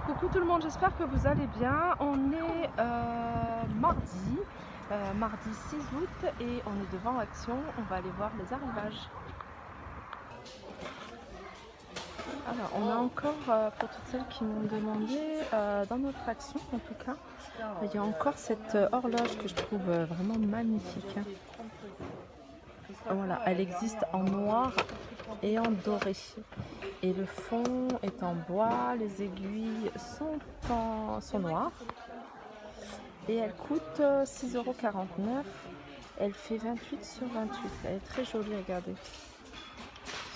Coucou tout le monde, j'espère que vous allez bien. On est mardi 6 août et on est devant Action. On va aller voir les arrivages. Alors, on a encore, pour toutes celles qui m'ont demandé, dans notre Action en tout cas, il y a encore cette horloge que je trouve vraiment magnifique, hein. Voilà, elle existe en noir et en doré. Et le fond est en bois, les aiguilles sont noires. Et elle coûte 6,49 €. Elle fait 28 sur 28. Elle est très jolie, regardez.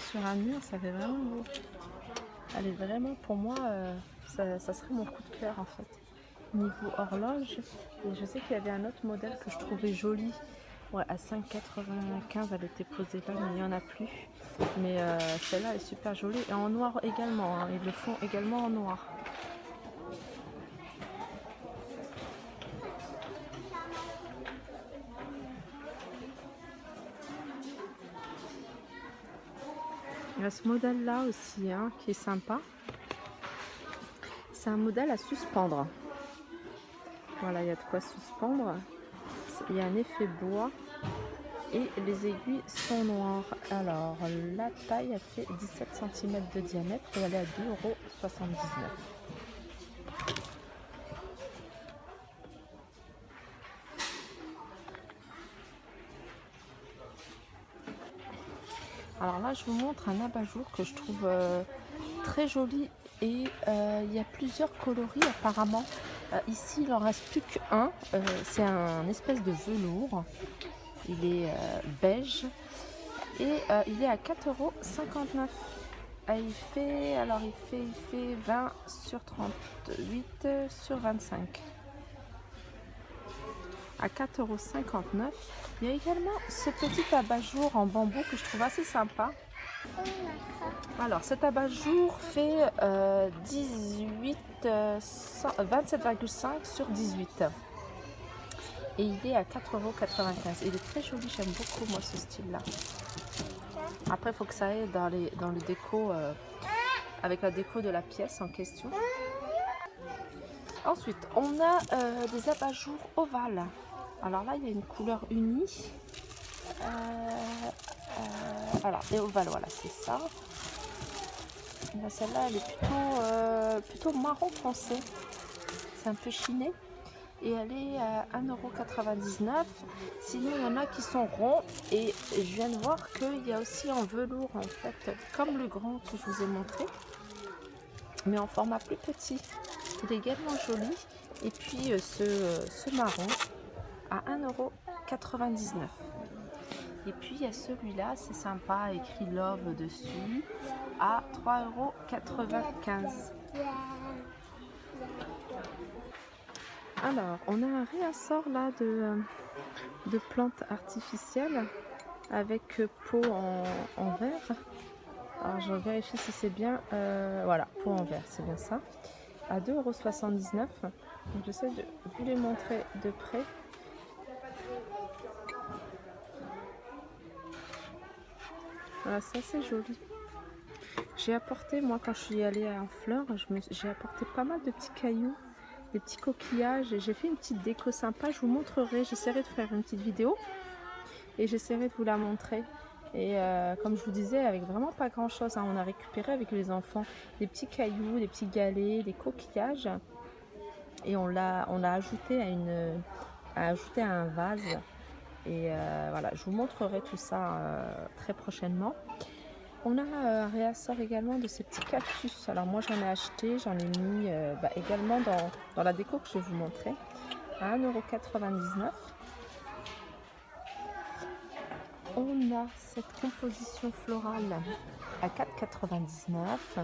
Sur un mur, ça fait vraiment beau. Elle est vraiment, pour moi, ça serait mon coup de cœur en fait. Niveau horloge, et je sais qu'il y avait un autre modèle que je trouvais joli. Ouais, à 5,95 elle était posée là, mais il n'y en a plus. Mais celle-là est super jolie. Et en noir également, hein. Ils le font également en noir. Il y a ce modèle-là aussi, hein, qui est sympa. C'est un modèle à suspendre. Voilà, il y a de quoi suspendre. Il y a un effet bois et les aiguilles sont noires. Alors, la taille a fait 17 cm de diamètre et elle est à 2,79 €. Alors là, je vous montre un abat-jour que je trouve très joli et il y a plusieurs coloris apparemment. Ici, il en reste plus qu'un. C'est un espèce de velours. Il est beige et il est à 4,59 €. Il fait 20 sur 38 sur 25. À 4,59 €. Il y a également ce petit abat-jour en bambou que je trouve assez sympa. Alors, cet abat-jour fait 27,5 sur 18. Et il est à 4,95 €. Il est très joli, j'aime beaucoup moi ce style-là. Après, il faut que ça aille dans le déco, avec la déco de la pièce en question. Ensuite, on a des abat-jours ovales. Alors là, il y a une couleur unie. Voilà, et ovale, voilà, c'est ça. Celle-là, elle est plutôt marron foncé. C'est un peu chiné. Et elle est à 1,99 €. Sinon, il y en a qui sont ronds. Et je viens de voir qu'il y a aussi en velours, en fait, comme le grand que je vous ai montré, mais en format plus petit. Il est également joli. Et puis ce marron à 1,99 €. Et puis il y a celui-là, c'est sympa, écrit Love dessus, à 3,95 €. Alors, on a un réassort là de plantes artificielles avec pot en verre. Alors, je vérifie si c'est bien. Voilà, pot en verre, c'est bien ça. À 2,79 €. Donc, j'essaie de vous les montrer de près. Voilà, c'est assez joli. J'ai apporté, moi, quand je suis allée à Fleurs, j'ai apporté pas mal de petits cailloux, des petits coquillages. Et j'ai fait une petite déco sympa. Je vous montrerai. J'essaierai de faire une petite vidéo et j'essaierai de vous la montrer. Et comme je vous disais, avec vraiment pas grand chose, hein, on a récupéré avec les enfants des petits cailloux, des petits galets, des coquillages, et on l'a ajouté à un vase. Et voilà, je vous montrerai tout ça très prochainement. On a un réassort également de ces petits cactus. Alors moi, j'en ai acheté, j'en ai mis également dans la déco que je vais vous montrer, à 1,99 €. On a cette composition florale à 4,99 €.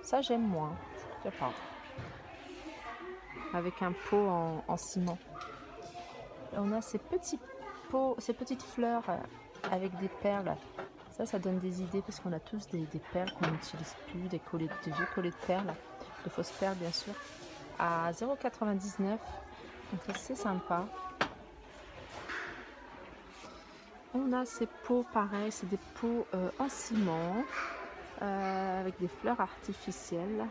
Ça, j'aime moins. Je sais pas. Avec un pot en ciment. Et on a ces petits pots, ces petites fleurs avec des perles. Ça donne des idées parce qu'on a tous des perles qu'on n'utilise plus, des vieux collets de perles, de fausses perles bien sûr, à 0,99 €. Donc ça, c'est sympa. On a ces pots pareils, c'est des pots en ciment avec des fleurs artificielles.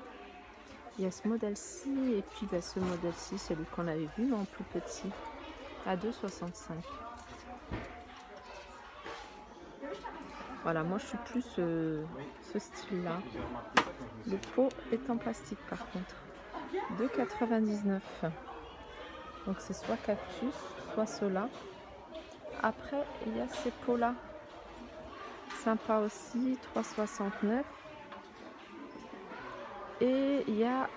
Il y a ce modèle-ci et puis bah, ce modèle-ci, celui qu'on avait vu, mais en plus petit, à 2,65. Voilà, moi je suis plus ce style-là. Le pot est en plastique par contre. 2,99. Donc c'est soit cactus, soit cela. Après, il y a ces pots-là. Sympa aussi, 3,69. Et il y a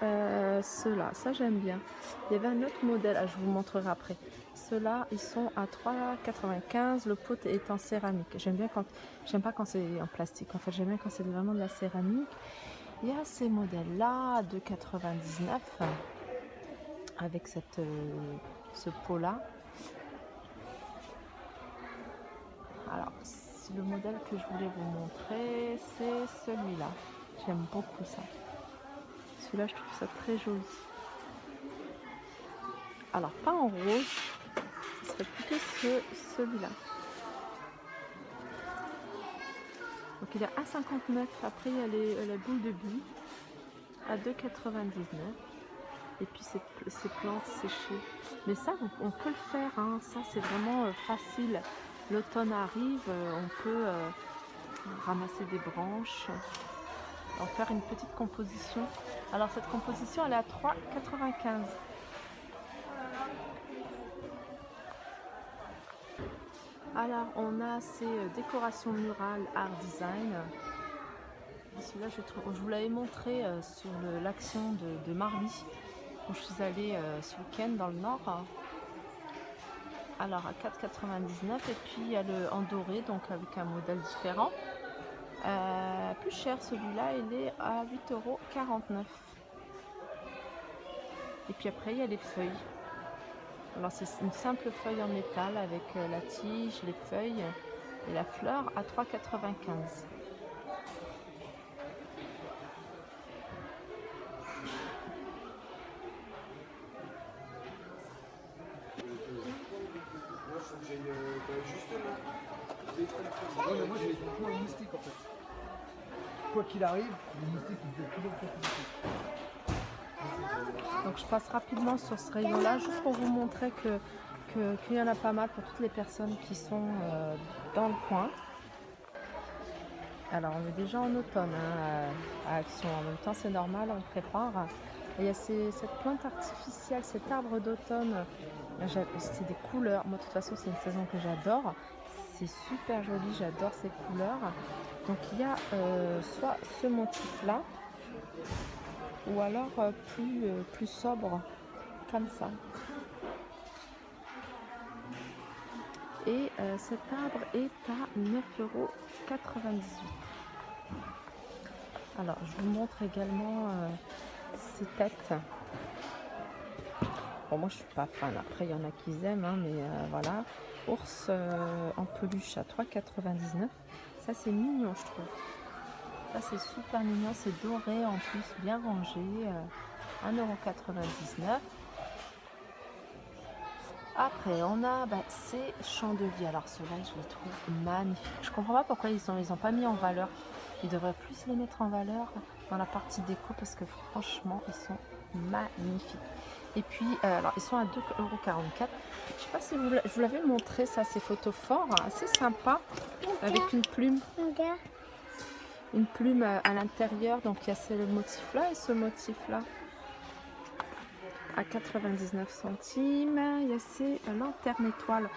ceux-là, ça j'aime bien. Il y avait un autre modèle, je vous montrerai après. Ceux-là, ils sont à 3,95. Le pot est en céramique. J'aime pas quand c'est en plastique. En fait, j'aime bien quand c'est vraiment de la céramique. Il y a ces modèles-là, à 2,99 avec ce pot-là. Alors, le modèle que je voulais vous montrer, c'est celui-là. J'aime beaucoup ça. Celui-là, je trouve ça très joli. Alors, pas en rose, ce serait plutôt celui-là. Donc, il est à 1,59. Après, il y a la boule de bulle à 2,99. Et puis, ces plantes séchées. Mais ça, on peut le faire. Hein. Ça, c'est vraiment facile. L'automne arrive, on peut ramasser des branches, en faire une petite composition. Alors cette composition elle est à 3,95. Alors on a ces décorations murales art design. Celui-là je vous l'avais montré sur l'action de Marly où je suis allée ce week-end dans le nord. Alors à 4,99 et puis il y a le en doré donc avec un modèle différent. Plus cher celui-là, il est à 8,49 €. Et puis après il y a les feuilles. Alors c'est une simple feuille en métal avec la tige, les feuilles et la fleur à 3,95 €. Moi j'ai toujours un moustique en fait. Quoi qu'il arrive, le moustique il fait toujours plus. Donc je passe rapidement sur ce rayon là juste pour vous montrer qu'il y en a pas mal pour toutes les personnes qui sont dans le coin. Alors on est déjà en automne à Action, en même temps c'est normal, on prépare. Et il y a cette plante artificielle, cet arbre d'automne, c'est des couleurs, moi de toute façon c'est une saison que j'adore, c'est super joli, j'adore ces couleurs. Donc il y a soit ce motif là, ou alors plus sobre, comme ça. Et cet arbre est à 9,98 €. Alors, je vous montre également ces têtes. Bon, moi, je suis pas fan. Après, il y en a qui aiment, hein, mais voilà. Ours en peluche à 3,99 €. Ça, c'est mignon, je trouve. Ça, c'est super mignon. C'est doré en plus, bien rangé. 1,99 €. Après, on a ces champs de vie. Alors, ceux-là, je les trouve magnifiques. Je comprends pas pourquoi ils ont pas mis en valeur. Ils devraient plus les mettre en valeur dans la partie déco parce que franchement, ils sont magnifiques. Et puis, alors, ils sont à 2,44 €. Je sais pas si je vous l'avais montré, ça, ces photos forts, assez sympa, avec une plume. Une plume à l'intérieur. Donc, il y a ce motif-là et ce motif-là. À 99 centimes. Il y a ces lanternes étoiles.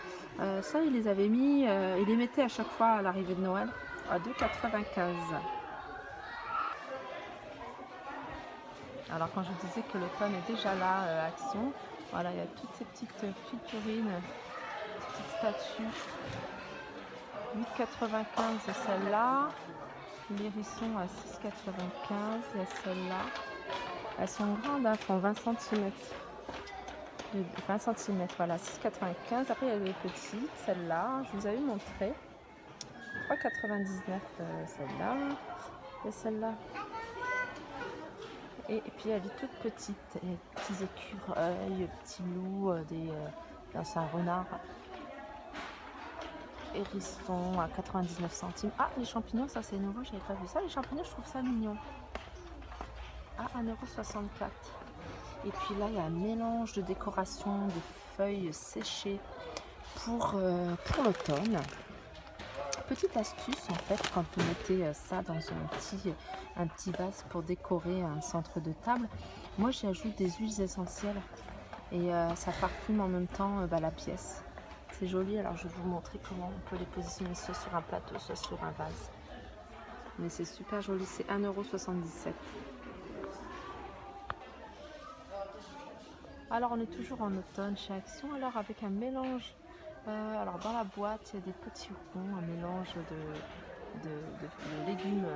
Ça, ils les avaient mis, ils les mettaient à chaque fois à l'arrivée de Noël à 2,95 €. Alors, quand je disais que l'automne est déjà là, Action, voilà, il y a toutes ces petites figurines, ces petites statues. 8,95 € celle-là. L'hérisson à 6,95 €. Il y a celle-là. Elles sont grandes, elles font 20 cm. 20 cm, voilà, 6,95 €. Après, il y a des petites, celle-là, je vous avais montré. 3,99 € celle-là. Et celle-là. Et puis, il y a des toutes petites, des petits écureuils, petits loups, c'est un renard. Hérisson à 99 centimes. Ah, les champignons, ça c'est nouveau, j'avais pas vu ça. Les champignons, je trouve ça mignon. à 1,64 €. Et puis là, il y a un mélange de décoration, de feuilles séchées pour l'automne. Petite astuce en fait, quand vous mettez ça dans un petit vase pour décorer un centre de table, moi j'y ajoute des huiles essentielles et ça parfume en même temps la pièce. C'est joli, alors je vais vous montrer comment on peut les positionner soit sur un plateau, soit sur un vase. Mais c'est super joli, c'est 1,77 €. Alors on est toujours en automne chez Action, alors avec un mélange, alors dans la boîte il y a des petits ronds, un mélange de légumes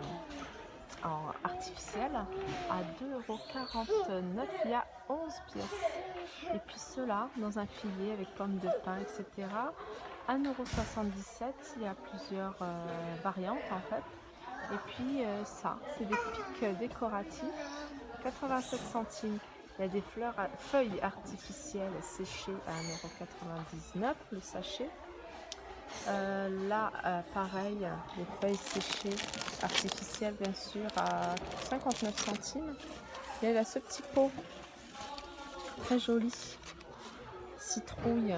artificiels à 2,49 €, il y a 11 pièces. Et puis ceux-là dans un filet avec pommes de pin, etc. 1,77 €, il y a plusieurs variantes en fait. Et puis ça, c'est des pics décoratifs, 87 centimes. Il y a des feuilles artificielles séchées à 1,99 € le sachet. Là, pareil, les feuilles séchées artificielles, bien sûr, à 59 centimes. Il y a ce petit pot, très joli, citrouille,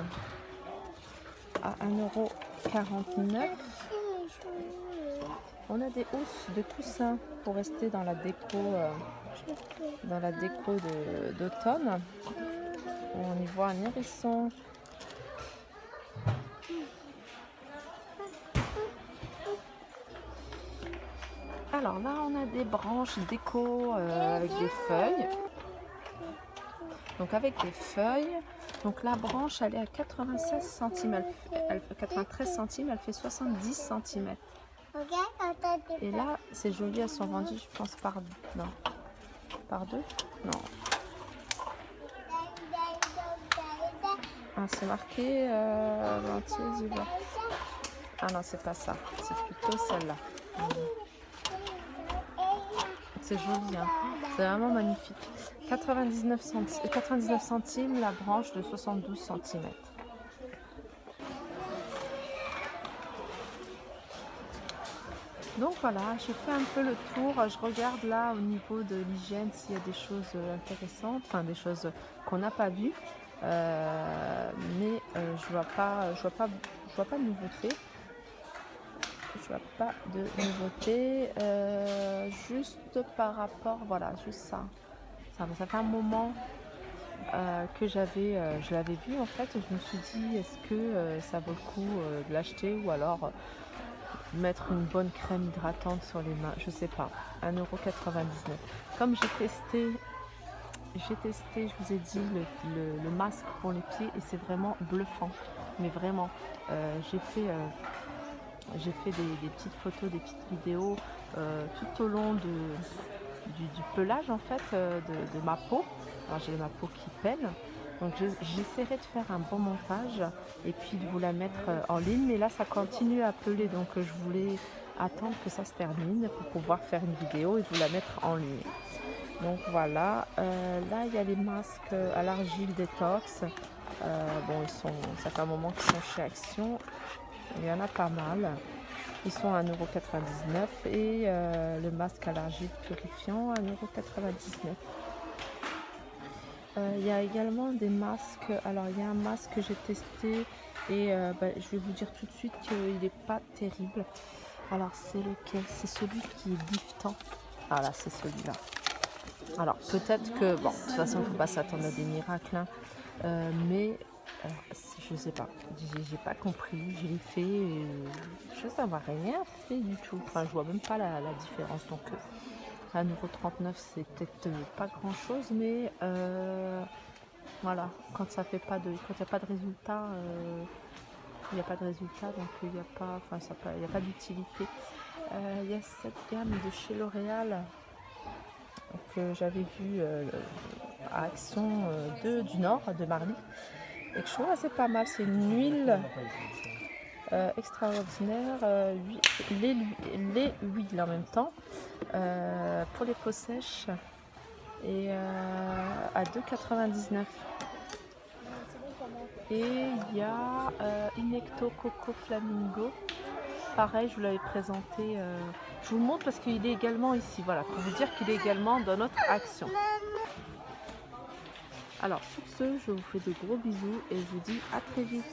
à 1,49 €. On a des housses de coussins pour rester dans la déco d'automne. On y voit un hérisson. Alors là, on a des branches déco avec des feuilles. Donc avec des feuilles. Donc la branche, elle est à 96 centimes. Elle fait 93 centimes, elle fait 70 cm. Et là, c'est joli, elles sont vendues, je pense, par deux. Non. Ah, c'est marqué lentilles d'hiver. Ah non, c'est pas ça. C'est plutôt celle-là. C'est joli, hein. C'est vraiment magnifique. 99 centimes la branche de 72 cm. Donc voilà, j'ai fait un peu le tour. Je regarde là au niveau de l'hygiène s'il y a des choses intéressantes, enfin des choses qu'on n'a pas vues. Mais je vois pas de nouveauté. Je vois pas de nouveauté. Juste par rapport, voilà, juste ça. Ça fait un moment que je l'avais vu en fait. Je me suis dit, est-ce que ça vaut le coup de l'acheter ou alors mettre une bonne crème hydratante sur les mains, je sais pas. 1,99 €. Comme j'ai testé, je vous ai dit, le masque pour les pieds et c'est vraiment bluffant. Mais vraiment, j'ai fait des petites photos, des petites vidéos tout au long du pelage en fait de ma peau. Alors j'ai ma peau qui pèle. Donc j'essaierai de faire un bon montage et puis de vous la mettre en ligne. Mais là ça continue à peler, donc je voulais attendre que ça se termine pour pouvoir faire une vidéo et vous la mettre en ligne. Donc voilà, là il y a les masques à l'argile détox. Bon, ça fait un moment qu'ils sont chez Action. Il y en a pas mal. Ils sont à 1,99 € et le masque à l'argile purifiant à 1,99 €. Il y a également des masques. Alors il y a un masque que j'ai testé et je vais vous dire tout de suite qu'il n'est pas terrible. Alors c'est lequel? C'est celui qui est liftant. Ah là, c'est celui-là. Alors peut-être que, bon, de toute façon il ne faut pas s'attendre à des miracles, hein, mais je sais pas, j'ai pas compris, je l'ai fait, ça m'a rien fait du tout. Enfin, je vois même pas la différence. Donc 1,39 €, c'est peut-être pas grand chose, mais voilà, quand il n'y a pas de résultat, il n'y a pas de résultat, donc il n'y a pas, il y a pas d'utilité. Il y a cette gamme de chez L'Oréal que j'avais vue à Action du Nord, de Marly, et que je trouve assez pas mal. C'est une huile extraordinaire, les huiles en même temps, pour les peaux sèches, et à 2,99 €. Et il y a Inecto Coco Flamingo. Pareil, je vous l'avais présenté Je vous le montre parce qu'il est également ici, voilà, pour vous dire qu'il est également dans notre action. Alors sur ce, je vous fais de gros bisous et je vous dis à très vite.